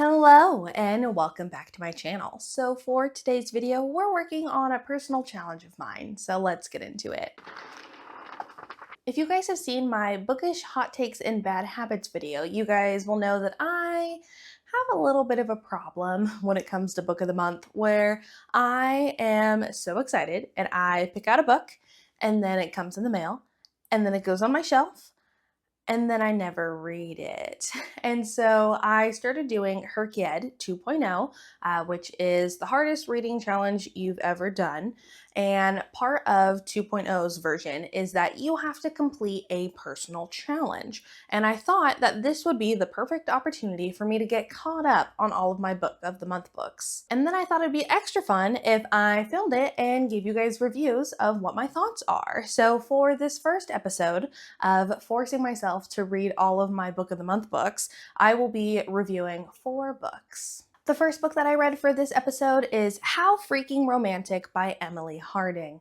Hello and welcome back to my channel. So for today's video, we're working on a personal challenge of mine. So let's get into it. If you guys have seen my bookish hot takes and bad habits video, you guys will know that I have a little bit of a problem when it comes to book of the month where I am so excited and I pick out a book and then it comes in the mail and then it goes on my shelf and then I never read it. And so I started doing HRCYED 2.0, which is the hardest reading challenge you've ever done. And part of 2.0's version is that you have to complete a personal challenge. And I thought that this would be the perfect opportunity for me to get caught up on all of my book of the month books. And then I thought it'd be extra fun if I filmed it and gave you guys reviews of what my thoughts are. So for this first episode of forcing myself to read all of my book of the month books, I will be reviewing 4 books. The first book that I read for this episode is How Freaking Romantic by Emily Harding.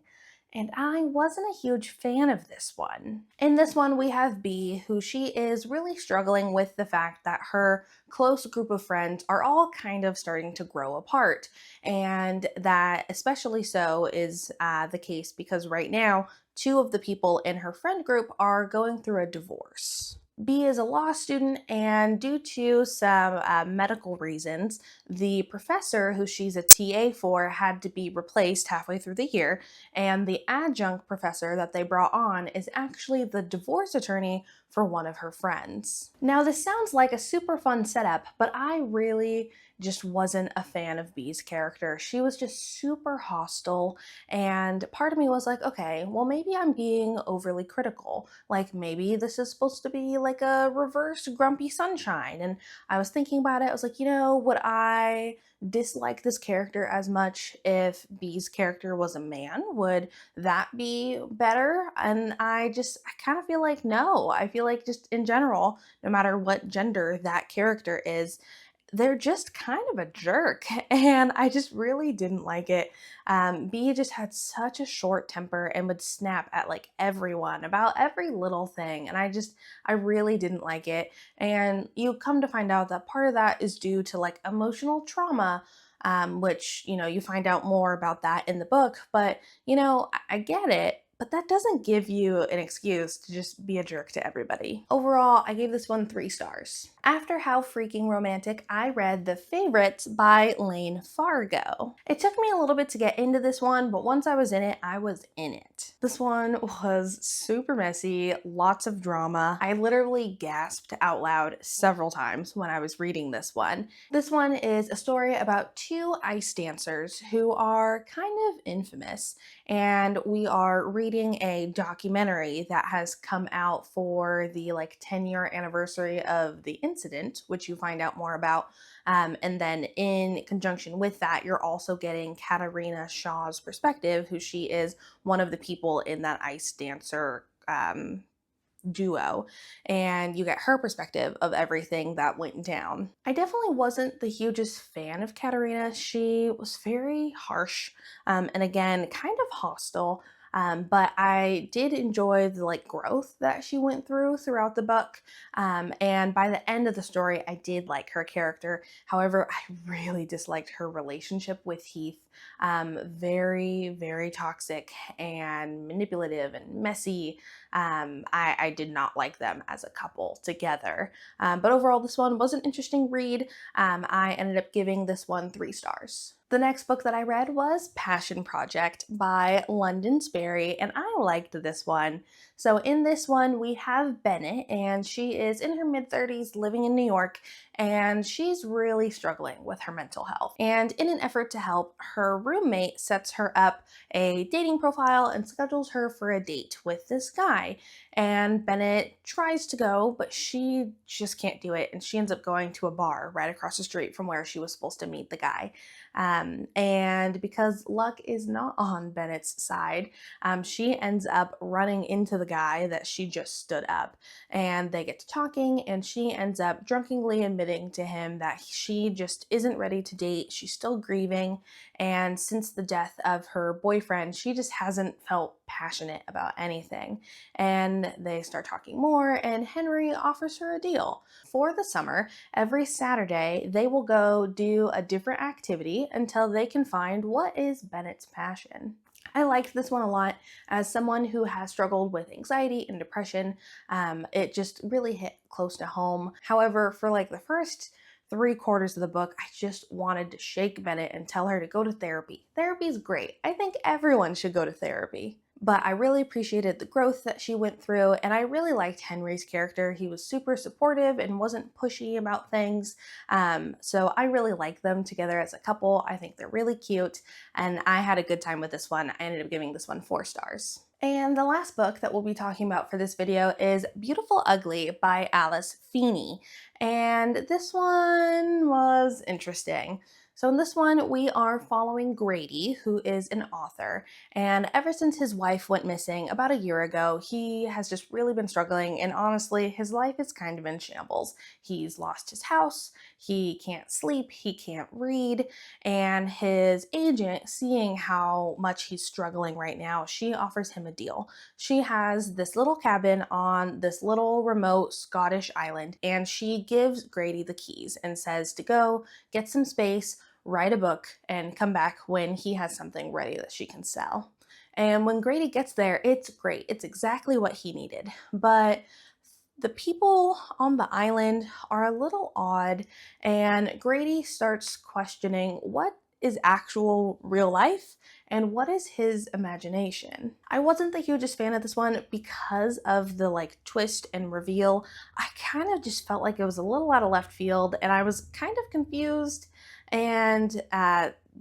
And I wasn't a huge fan of this one. In this one, we have B, who she is really struggling with the fact that her close group of friends are all kind of starting to grow apart. And that especially so is the case because right now, 2 of the people in her friend group are going through a divorce. B is a law student, and due to some medical reasons, the professor who she's a TA for had to be replaced halfway through the year, and the adjunct professor that they brought on is actually the divorce attorney for one of her friends. Now, this sounds like a super fun setup, but I really just wasn't a fan of B's character. She was just super hostile, and part of me was like, okay, well, maybe I'm being overly critical. Like, maybe this is supposed to be like a reverse Grumpy Sunshine. And I was thinking about it. I was like, would I dislike this character as much if B's character was a man? Would that be better? And I kind of feel like no. I feel like just in general, no matter what gender that character is, they're just kind of a jerk, and I just really didn't like it. B just had such a short temper and would snap at like everyone about every little thing, and I really didn't like it. And you come to find out that part of that is due to like emotional trauma, which, you find out more about that in the book, but, I get it. But that doesn't give you an excuse to just be a jerk to everybody. Overall, I gave this one 3 stars. After How Freaking Romantic, I read The Favorites by Lane Fargo. It took me a little bit to get into this one, but once I was in it, I was in it. This one was super messy, lots of drama. I literally gasped out loud several times when I was reading this one. This one is a story about 2 ice dancers who are kind of infamous, and we are reading a documentary that has come out for the 10-year anniversary of the incident, which you find out more about. And then in conjunction with that, you're also getting Katarina Shaw's perspective, who she is one of the people in that ice dancer duo, and you get her perspective of everything that went down. I definitely wasn't the hugest fan of Katarina. She was very harsh, and again, kind of hostile. But I did enjoy the growth that she went throughout the book. And by the end of the story, I did like her character. However, I really disliked her relationship with Heath. Very, very toxic and manipulative and messy. I did not like them as a couple together. But overall, this one was an interesting read. I ended up giving this one 3 stars. The next book that I read was Passion Project by London Sperry, and I liked this one. So in this one, we have Bennett, and she is in her mid-30s living in New York, and she's really struggling with her mental health. And in an effort to help, her roommate sets her up a dating profile and schedules her for a date with this guy. And Bennett tries to go, but she just can't do it, and she ends up going to a bar right across the street from where she was supposed to meet the guy. And because luck is not on Bennett's side, she ends up running into the guy that she just stood up, and they get to talking, and she ends up drunkenly admitting to him that she just isn't ready to date. She's still grieving, and since the death of her boyfriend, she just hasn't felt passionate about anything. And then they start talking more, and Henry offers her a deal. For the summer, every Saturday, they will go do a different activity until they can find what is Bennett's passion. I liked this one a lot. As someone who has struggled with anxiety and depression, it just really hit close to home. However, for like the first 3/4 of the book, I just wanted to shake Bennett and tell her to go to therapy. Therapy is great. I think everyone should go to therapy. But I really appreciated the growth that she went through, and I really liked Henry's character. He was super supportive and wasn't pushy about things. So I really like them together as a couple. I think they're really cute, and I had a good time with this one. I ended up giving this one 4 stars. And the last book that we'll be talking about for this video is Beautiful Ugly by Alice Feeney. And this one was interesting. So in this one, we are following Grady, who is an author, and ever since his wife went missing about a year ago, he has just really been struggling, and honestly, his life is kind of in shambles. He's lost his house, he can't sleep, he can't read, and his agent, seeing how much he's struggling right now, she offers him a deal. She has this little cabin on this little remote Scottish island, and she gives Grady the keys and says to go get some space, write a book, and come back when he has something ready that she can sell. And when Grady gets there, it's great. It's exactly what he needed. But the people on the island are a little odd, and Grady starts questioning what is actual real life and what is his imagination. I wasn't the hugest fan of this one because of the twist and reveal. I kind of just felt like it was a little out of left field, and I was kind of confused. And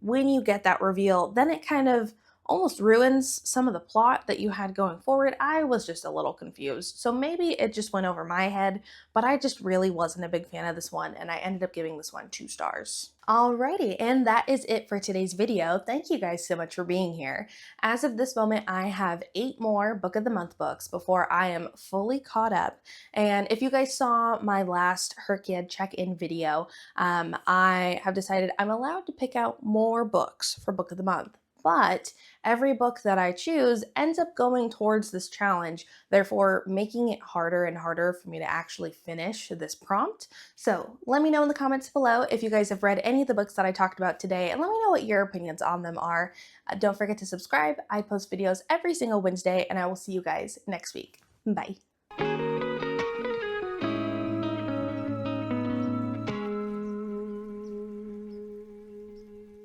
when you get that reveal, then it kind of almost ruins some of the plot that you had going forward. I was just a little confused. So maybe it just went over my head, but I just really wasn't a big fan of this one, and I ended up giving this one 2 stars. Alrighty, and that is it for today's video. Thank you guys so much for being here. As of this moment, I have 8 more Book of the Month books before I am fully caught up. And if you guys saw my last HRCYED check-in video, I have decided I'm allowed to pick out more books for Book of the Month. But every book that I choose ends up going towards this challenge, therefore making it harder and harder for me to actually finish this prompt. So let me know in the comments below if you guys have read any of the books that I talked about today, and let me know what your opinions on them are. Don't forget to subscribe. I post videos every single Wednesday, and I will see you guys next week. Bye.